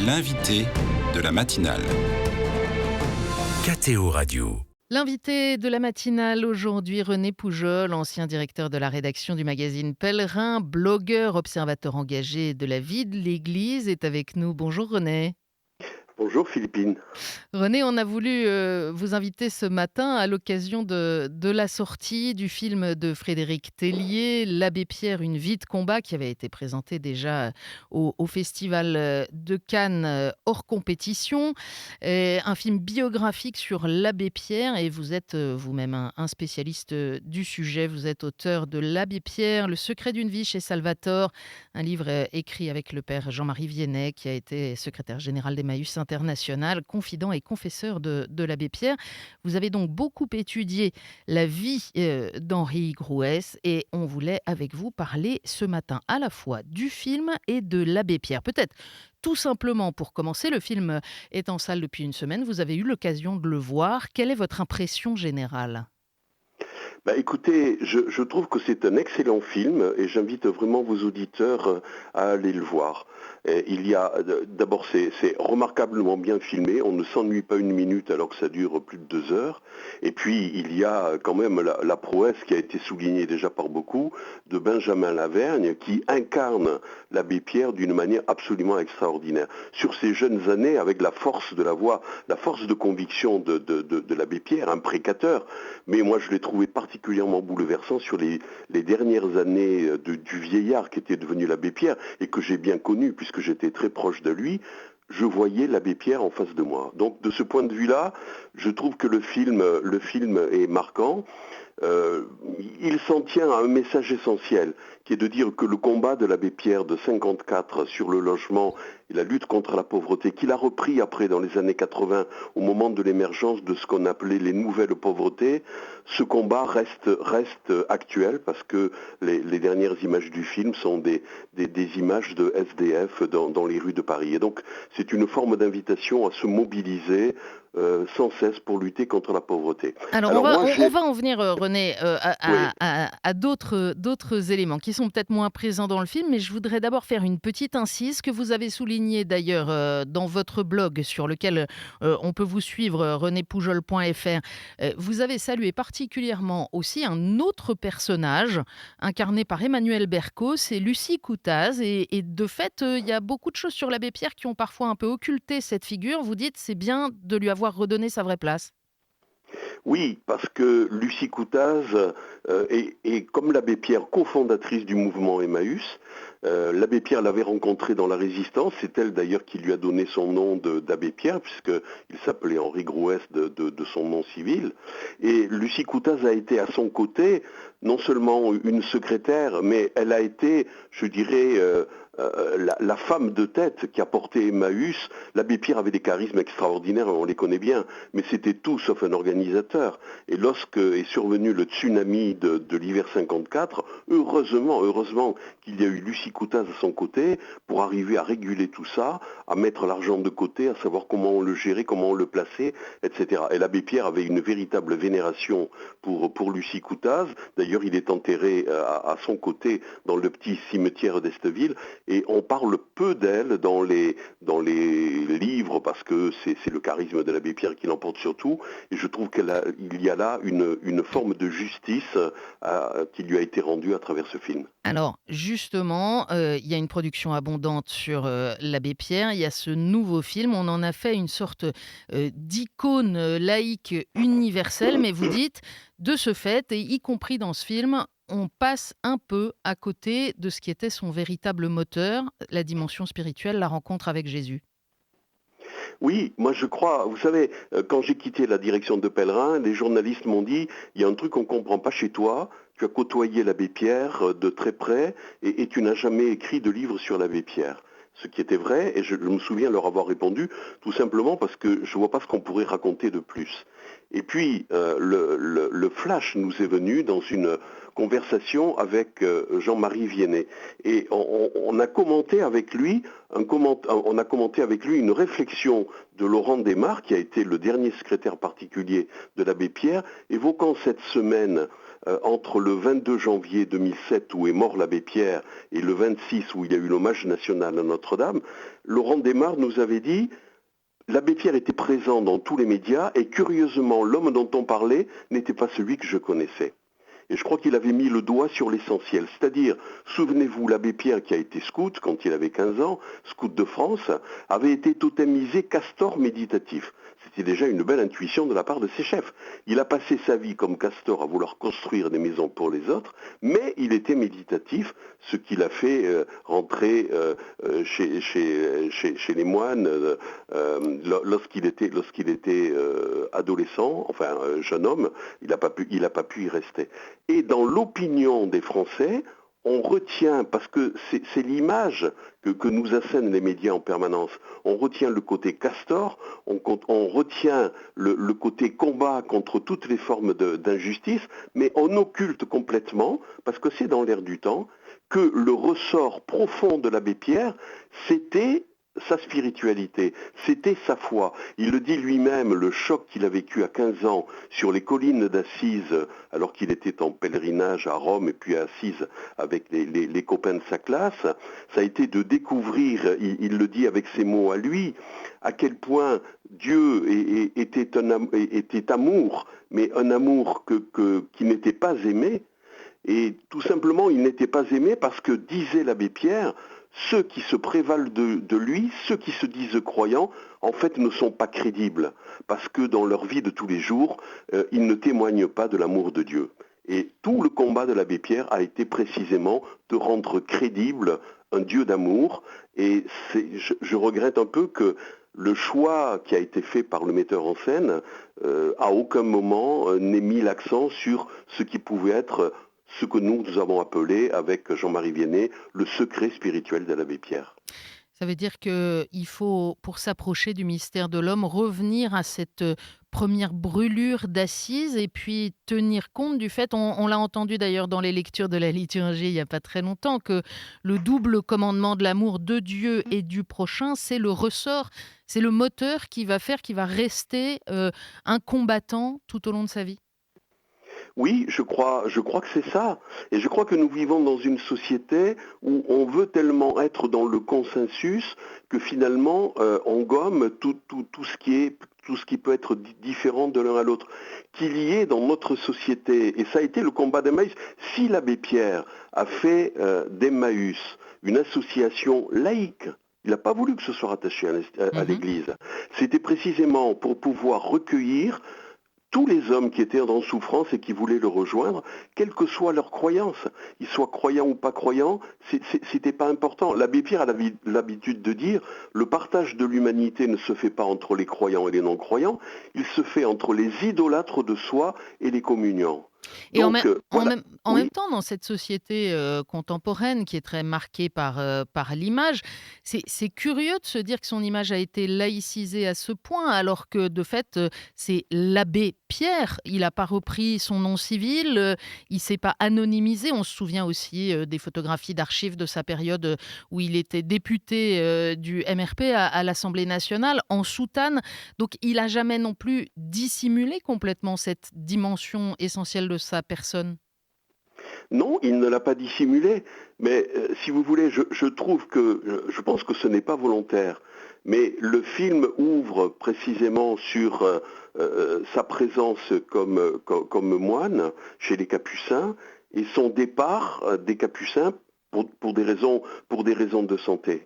L'invité de la matinale. KTO Radio. L'invité de la matinale aujourd'hui, René Poujol, ancien directeur de la rédaction du magazine Pèlerin, blogueur, observateur engagé de la vie de l'Église, est avec nous. Bonjour René. Bonjour Philippine. René, on a voulu vous inviter ce matin à l'occasion de la sortie du film de Frédéric Tellier, L'Abbé Pierre, une vie de combat, qui avait été présenté déjà au Festival de Cannes hors compétition. Un film biographique sur l'Abbé Pierre, et vous êtes vous-même un spécialiste du sujet. Vous êtes auteur de L'Abbé Pierre, Le secret d'une vie chez Salvatore, un livre écrit avec le père Jean-Marie Viennet, qui a été secrétaire général d'Emmaüs International, confident et confesseur de l'Abbé Pierre. Vous avez donc beaucoup étudié la vie d'Henri Grouès, et on voulait avec vous parler ce matin à la fois du film et de l'Abbé Pierre. Peut-être tout simplement pour commencer, le film est en salle depuis une semaine, vous avez eu l'occasion de le voir. Quelle est votre impression générale ? Écoutez, je trouve que c'est un excellent film et j'invite vraiment vos auditeurs à aller le voir. D'abord, c'est remarquablement bien filmé, on ne s'ennuie pas une minute alors que ça dure plus de 2 heures. Et puis, il y a quand même la prouesse qui a été soulignée déjà par beaucoup de Benjamin Lavergne, qui incarne l'Abbé Pierre d'une manière absolument extraordinaire. Sur ses jeunes années, avec la force de la voix, la force de conviction de l'Abbé Pierre, un prédicateur, mais moi je l'ai trouvé particulièrement bouleversant sur les dernières années du vieillard qui était devenu l'Abbé Pierre et que j'ai bien connu puisque j'étais très proche de lui. Je voyais l'Abbé Pierre en face de moi. Donc de ce point de vue-là, je trouve que le film est marquant. Il s'en tient à un message essentiel, qui est de dire que le combat de l'Abbé Pierre de 54 sur le logement et la lutte contre la pauvreté, qu'il a repris après dans les années 80, au moment de l'émergence de ce qu'on appelait les nouvelles pauvretés, ce combat reste actuel, parce que les dernières images du film sont des images de SDF dans les rues de Paris. Et donc c'est une forme d'invitation à se mobiliser sans cesse pour lutter contre la pauvreté. Alors on va en venir, René, à d'autres éléments qui sont peut-être moins présents dans le film, mais je voudrais d'abord faire une petite incise que vous avez soulignée d'ailleurs dans votre blog sur lequel on peut vous suivre, renépoujol.fr. Vous avez salué particulièrement aussi un autre personnage incarné par Emmanuel Bercot, c'est Lucie Coutaz, et de fait il y a beaucoup de choses sur l'Abbé Pierre qui ont parfois un peu occulté cette figure. Vous dites c'est bien de lui avoir redonné sa vraie place. Oui, parce que Lucie Coutaz est comme l'Abbé Pierre, cofondatrice du mouvement Emmaüs. L'Abbé Pierre l'avait rencontrée dans la Résistance, c'est elle d'ailleurs qui lui a donné son nom d'Abbé Pierre, puisqu'il s'appelait Henri Grouès de son nom civil. Et Lucie Coutaz a été à son côté, non seulement une secrétaire, mais elle a été, je dirais, la femme de tête qui a porté Emmaüs. L'Abbé Pierre avait des charismes extraordinaires, on les connaît bien, mais c'était tout sauf un organisateur. Et lorsque est survenu le tsunami de l'hiver 54, heureusement qu'il y a eu Lucie Coutaz à son côté pour arriver à réguler tout ça, à mettre l'argent de côté, à savoir comment on le gérait, comment on le plaçait, etc. Et l'Abbé Pierre avait une véritable vénération pour Lucie Coutaz. D'ailleurs, il est enterré à son côté dans le petit cimetière d'Esteville. Et on parle peu d'elle dans les livres parce que c'est le charisme de l'Abbé Pierre qui l'emporte surtout. Et je trouve qu'il y a là une forme de justice qui lui a été rendue à travers ce film. Alors justement, il y a une production abondante sur l'Abbé Pierre. Il y a ce nouveau film. On en a fait une sorte d'icône laïque universelle. Mais vous dites, de ce fait, et y compris dans ce film, on passe un peu à côté de ce qui était son véritable moteur, la dimension spirituelle, la rencontre avec Jésus. Oui, moi je crois, vous savez, quand j'ai quitté la direction de Pèlerin, les journalistes m'ont dit, il y a un truc qu'on ne comprend pas chez toi, tu as côtoyé l'Abbé Pierre de très près et tu n'as jamais écrit de livre sur l'Abbé Pierre. Ce qui était vrai, et je me souviens leur avoir répondu, tout simplement parce que je ne vois pas ce qu'on pourrait raconter de plus. Et puis, le flash nous est venu dans une conversation avec Jean-Marie Viennet. Et on a commenté avec lui une réflexion de Laurent Desmarres, qui a été le dernier secrétaire particulier de l'Abbé Pierre, évoquant cette semaine entre le 22 janvier 2007 où est mort l'abbé Pierre et le 26 où il y a eu l'hommage national à Notre-Dame, Laurent Desmarres nous avait dit l'abbé Pierre était présent dans tous les médias et curieusement l'homme dont on parlait n'était pas celui que je connaissais. Et je crois qu'il avait mis le doigt sur l'essentiel. C'est-à-dire, souvenez-vous, l'abbé Pierre qui a été scout quand il avait 15 ans, scout de France, avait été totémisé castor méditatif. C'était déjà une belle intuition de la part de ses chefs. Il a passé sa vie comme castor à vouloir construire des maisons pour les autres, mais il était méditatif, ce qui l'a fait rentrer chez les moines lorsqu'il était adolescent, enfin jeune homme, il n'a pas pu y rester. Et dans l'opinion des Français, on retient, parce que c'est l'image que nous assènent les médias en permanence, on retient le côté castor, on retient le côté combat contre toutes les formes d'injustice, mais on occulte complètement, parce que c'est dans l'air du temps, que le ressort profond de l'abbé Pierre, c'était sa spiritualité, c'était sa foi. Il le dit lui-même, le choc qu'il a vécu à 15 ans sur les collines d'Assise, alors qu'il était en pèlerinage à Rome et puis à Assise avec les copains de sa classe, ça a été de découvrir, il le dit avec ses mots à lui, à quel point Dieu était amour, mais un amour qui n'était pas aimé. Et tout simplement, il n'était pas aimé parce que, disait l'abbé Pierre, ceux qui se prévalent de lui, ceux qui se disent croyants, en fait ne sont pas crédibles, parce que dans leur vie de tous les jours, ils ne témoignent pas de l'amour de Dieu. Et tout le combat de l'abbé Pierre a été précisément de rendre crédible un Dieu d'amour, et je regrette un peu que le choix qui a été fait par le metteur en scène, à aucun moment n'ait mis l'accent sur ce qui pouvait être ce que nous avons appelé, avec Jean-Marie Viennet, le secret spirituel de l'abbé Pierre. Ça veut dire qu'il faut, pour s'approcher du mystère de l'homme, revenir à cette première brûlure d'Assise et puis tenir compte du fait, on l'a entendu d'ailleurs dans les lectures de la liturgie il n'y a pas très longtemps, que le double commandement de l'amour de Dieu et du prochain, c'est le ressort, c'est le moteur qui va rester un combattant tout au long de sa vie. Oui, je crois que c'est ça. Et je crois que nous vivons dans une société où on veut tellement être dans le consensus que finalement on gomme tout ce qui peut être différent de l'un à l'autre. Qu'il y ait dans notre société, et ça a été le combat d'Emmaüs, si l'abbé Pierre a fait d'Emmaüs une association laïque, il n'a pas voulu que ce soit rattaché à l'Église. C'était précisément pour pouvoir recueillir tous les hommes qui étaient en souffrance et qui voulaient le rejoindre, quelle que soit leur croyance, ils soient croyants ou pas croyants, c'était pas important. L'abbé Pierre a l'habitude de dire, le partage de l'humanité ne se fait pas entre les croyants et les non-croyants, il se fait entre les idolâtres de soi et les communiants. Et donc, en même temps, dans cette société contemporaine qui est très marquée par l'image, c'est curieux de se dire que son image a été laïcisée à ce point, alors que de fait, c'est l'abbé Pierre. Il n'a pas repris son nom civil, il ne s'est pas anonymisé. On se souvient aussi des photographies d'archives de sa période où il était député du MRP à l'Assemblée nationale en soutane. Donc, il n'a jamais non plus dissimulé complètement cette dimension essentielle de sa personne. Non, il ne l'a pas dissimulé, mais si vous voulez, je pense que ce n'est pas volontaire, mais le film ouvre précisément sur sa présence comme moine chez les Capucins et son départ des Capucins pour des raisons de santé.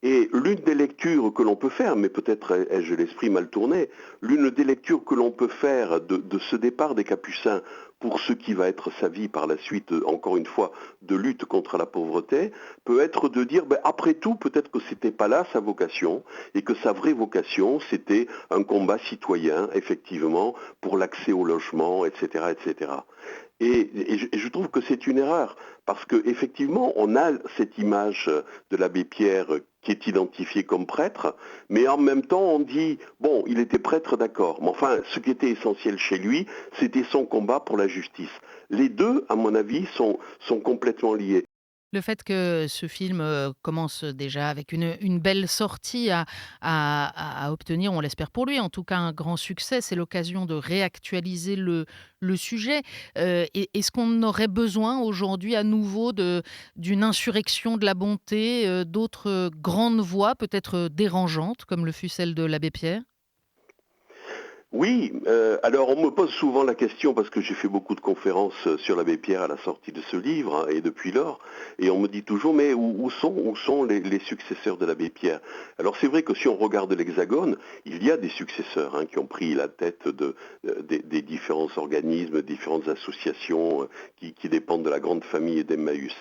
Et l'une des lectures que l'on peut faire, mais peut-être ai-je l'esprit mal tourné, l'une des lectures que l'on peut faire de ce départ des Capucins pour ce qui va être sa vie par la suite, encore une fois, de lutte contre la pauvreté, peut être de dire, après tout, peut-être que c'était pas là sa vocation, et que sa vraie vocation, c'était un combat citoyen, effectivement, pour l'accès au logement, etc., etc. Et je trouve que c'est une erreur, parce qu'effectivement, on a cette image de l'abbé Pierre qui est identifié comme prêtre, mais en même temps, on dit, bon, il était prêtre, d'accord, mais enfin, ce qui était essentiel chez lui, c'était son combat pour la justice. Les deux, à mon avis, sont complètement liés. Le fait que ce film, commence déjà avec une belle sortie à obtenir, on l'espère pour lui, en tout cas un grand succès, c'est l'occasion de réactualiser le sujet. Est-ce qu'on aurait besoin aujourd'hui à nouveau d'une insurrection de la bonté, d'autres, grandes voix peut-être, dérangeantes comme le fut celle de l'abbé Pierre? Oui, alors on me pose souvent la question parce que j'ai fait beaucoup de conférences sur l'abbé Pierre à la sortie de ce livre, hein, et depuis lors, et on me dit toujours mais où sont les successeurs de l'abbé Pierre? Alors c'est vrai que si on regarde l'Hexagone, il y a des successeurs, hein, qui ont pris la tête des différents organismes, différentes associations, qui dépendent de la grande famille d'Emmaüs,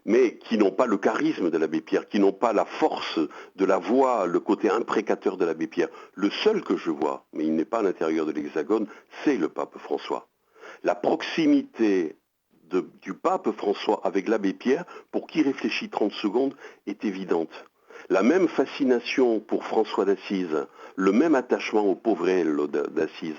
mais qui n'ont pas le charisme de l'abbé Pierre, qui n'ont pas la force de la voix, le côté imprécateur de l'abbé Pierre. Le seul que je vois, mais il n'est pas à l'intérieur de l'Hexagone, c'est le pape François. La proximité du pape François avec l'abbé Pierre, pour qui réfléchit 30 secondes, est évidente. La même fascination pour François d'Assise, le même attachement au pauvre d'Assise,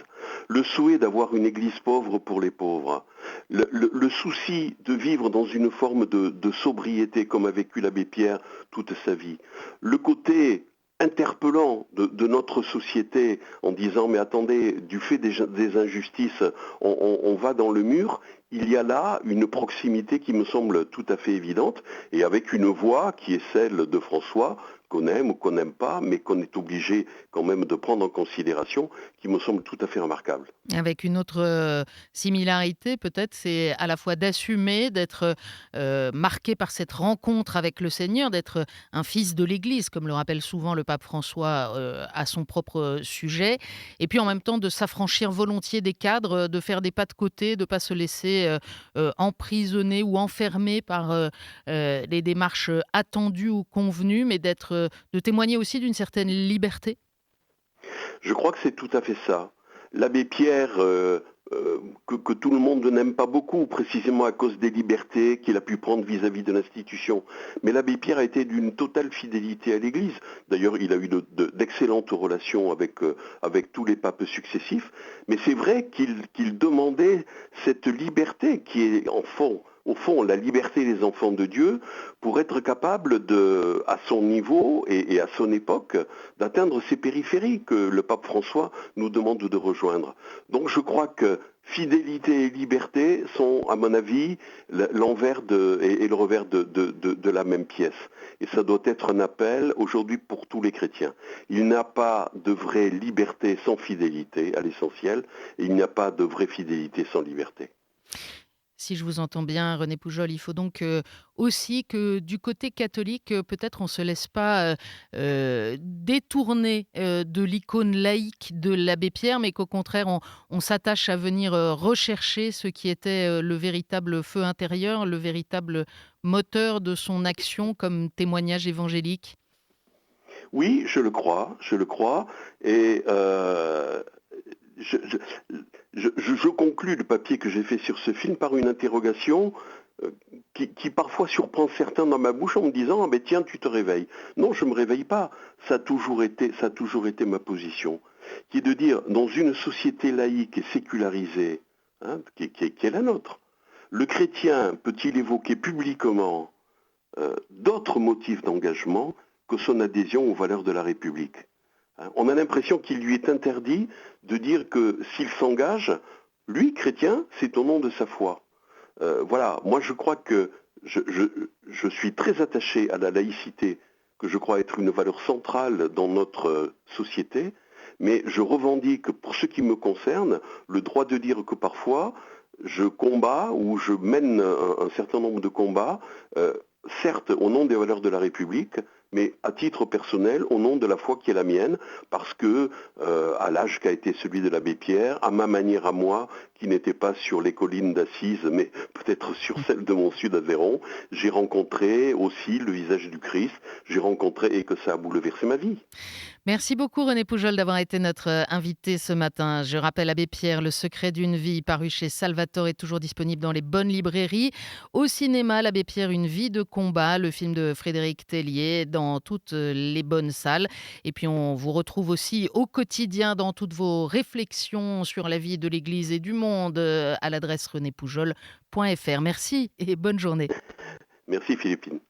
le souhait d'avoir une église pauvre pour les pauvres, le souci de vivre dans une forme de sobriété comme a vécu l'abbé Pierre toute sa vie, le côté interpellant de notre société en disant mais attendez, du fait des injustices, on va dans le mur, il y a là une proximité qui me semble tout à fait évidente et avec une voix qui est celle de François, qu'on aime ou qu'on n'aime pas, mais qu'on est obligé quand même de prendre en considération, qui me semble tout à fait remarquable. Avec une autre, similarité peut-être, c'est à la fois d'assumer, d'être, marqué par cette rencontre avec le Seigneur, d'être un fils de l'Église, comme le rappelle souvent le pape François, à son propre sujet et puis en même temps de s'affranchir volontiers des cadres, de faire des pas de côté, de ne pas se laisser, emprisonner ou enfermer par, les démarches, attendues ou convenues, mais de témoigner aussi d'une certaine liberté? Je crois que c'est tout à fait ça. L'abbé Pierre, que tout le monde n'aime pas beaucoup, précisément à cause des libertés qu'il a pu prendre vis-à-vis de l'institution. Mais l'abbé Pierre a été d'une totale fidélité à l'Église. D'ailleurs, il a eu d'excellentes relations avec tous les papes successifs. Mais c'est vrai qu'il demandait cette liberté qui est au fond, la liberté des enfants de Dieu pour être capable à son niveau et à son époque, d'atteindre ces périphéries que le pape François nous demande de rejoindre. Donc je crois que fidélité et liberté sont, à mon avis, l'envers et le revers de la même pièce. Et ça doit être un appel aujourd'hui pour tous les chrétiens. Il n'y a pas de vraie liberté sans fidélité à l'essentiel, et il n'y a pas de vraie fidélité sans liberté. Si je vous entends bien, René Poujol, il faut donc aussi que du côté catholique, peut-être on ne se laisse pas détourner de l'icône laïque de l'abbé Pierre, mais qu'au contraire, on s'attache à venir rechercher ce qui était le véritable feu intérieur, le véritable moteur de son action comme témoignage évangélique. Oui, je le crois, et je, je conclus le papier que j'ai fait sur ce film par une interrogation qui parfois surprend certains dans ma bouche en me disant ah ben tiens tu te réveilles. Non, je ne me réveille pas. Ça a toujours été ma position, qui est de dire dans une société laïque et sécularisée, hein, qui est la nôtre, le chrétien peut-il évoquer publiquement d'autres motifs d'engagement que son adhésion aux valeurs de la République? On a l'impression qu'il lui est interdit de dire que s'il s'engage, lui, chrétien, c'est au nom de sa foi. Voilà, moi je crois que je suis très attaché à la laïcité, que je crois être une valeur centrale dans notre société, mais je revendique, pour ce qui me concerne, le droit de dire que parfois, je combats ou je mène un certain nombre de combats, certes au nom des valeurs de la République, mais à titre personnel, au nom de la foi qui est la mienne, parce que, à l'âge qu'a été celui de l'abbé Pierre, à ma manière à moi, qui n'était pas sur les collines d'Assise, mais peut-être sur celle de mon sud Aveyron, j'ai rencontré aussi le visage du Christ, j'ai rencontré et que ça a bouleversé ma vie. Merci beaucoup René Poujol d'avoir été notre invité ce matin. Je rappelle Abbé Pierre, Le secret d'une vie, paru chez Salvatore, est toujours disponible dans les bonnes librairies. Au cinéma, l'Abbé Pierre, Une vie de combat, le film de Frédéric Tellier, dans toutes les bonnes salles. Et puis on vous retrouve aussi au quotidien dans toutes vos réflexions sur la vie de l'Église et du monde à l'adresse renépoujol.fr. Merci et bonne journée. Merci Philippine.